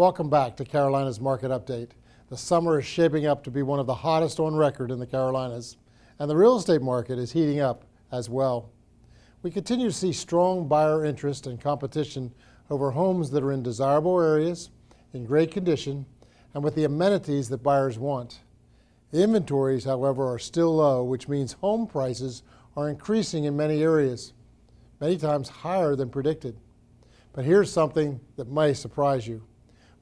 Welcome back to Carolina's Market Update. The summer is shaping up to be one of the hottest on record in the Carolinas, and the real estate market is heating up as well. We continue to see strong buyer interest and competition over homes that are in desirable areas, in great condition, and with the amenities that buyers want. The inventories, however, are still low, which means home prices are increasing in many areas, many times higher than predicted. But here's something that may surprise you.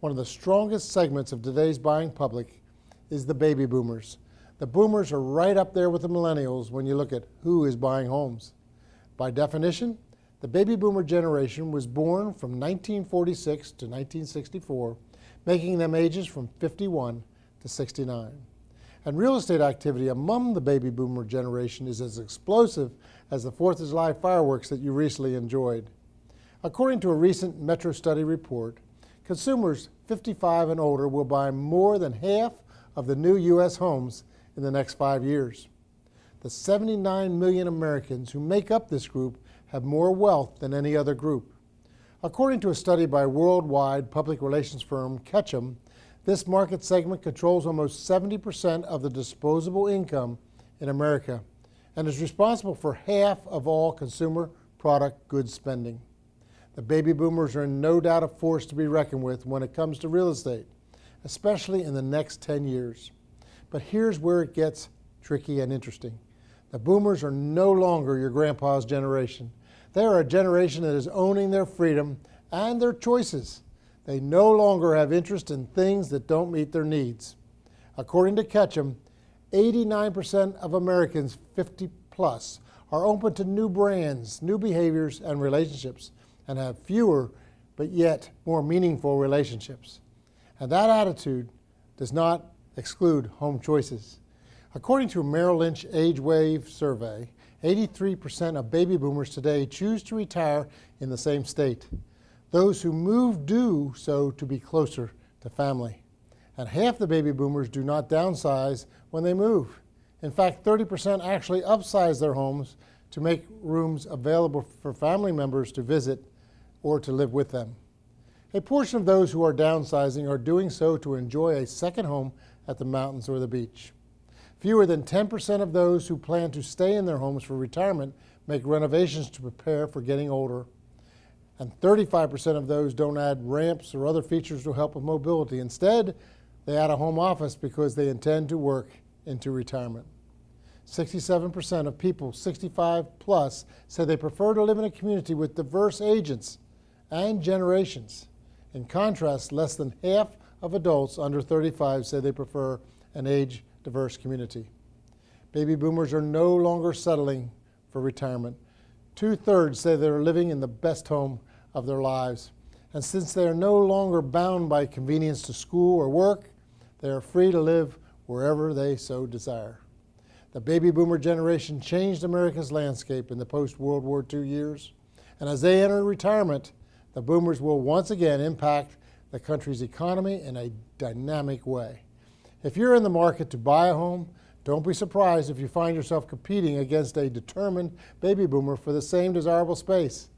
One of the strongest segments of today's buying public is the baby boomers. The boomers are right up there with the millennials when you look at who is buying homes. By definition, the baby boomer generation was born from 1946 to 1964, making them ages from 51 to 69. And real estate activity among the baby boomer generation is as explosive as the 4th of July fireworks that you recently enjoyed. According to a recent Metro study report, consumers 55 and older will buy more than half of the new U.S. homes in the next 5 years. The 79 million Americans who make up this group have more wealth than any other group. According to a study by worldwide public relations firm Ketchum, this market segment controls almost 70% of the disposable income in America and is responsible for half of all consumer product goods spending. The baby boomers are no doubt a force to be reckoned with when it comes to real estate, especially in the next 10 years. But here's where it gets tricky and interesting. The boomers are no longer your grandpa's generation. They are a generation that is owning their freedom and their choices. They no longer have interest in things that don't meet their needs. According to Ketchum, 89% of Americans 50 plus are open to new brands, new behaviors, and relationships, and have fewer but yet more meaningful relationships. And that attitude does not exclude home choices. According to a Merrill Lynch Age Wave survey, 83% of baby boomers today choose to retire in the same state. Those who move do so to be closer to family. And half the baby boomers do not downsize when they move. In fact, 30% actually upsize their homes to make rooms available for family members to visit or to live with them. A portion of those who are downsizing are doing so to enjoy a second home at the mountains or the beach. Fewer than 10% of those who plan to stay in their homes for retirement make renovations to prepare for getting older. And 35% of those don't add ramps or other features to help with mobility. Instead, they add a home office because they intend to work into retirement. 67% of people 65 plus say they prefer to live in a community with diverse ages and generations. In contrast, less than half of adults under 35 say they prefer an age-diverse community. Baby boomers are no longer settling for retirement. 2/3 say they're living in the best home of their lives. And since they are no longer bound by convenience to school or work, they are free to live wherever they so desire. The baby boomer generation changed America's landscape in the post-World War II years. And as they enter retirement, the boomers will once again impact the country's economy in a dynamic way. If you're in the market to buy a home, don't be surprised if you find yourself competing against a determined baby boomer for the same desirable space.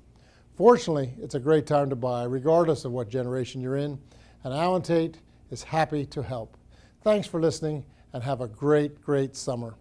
Fortunately, it's a great time to buy, regardless of what generation you're in, and Tate is happy to help. Thanks for listening, and have a great, great summer.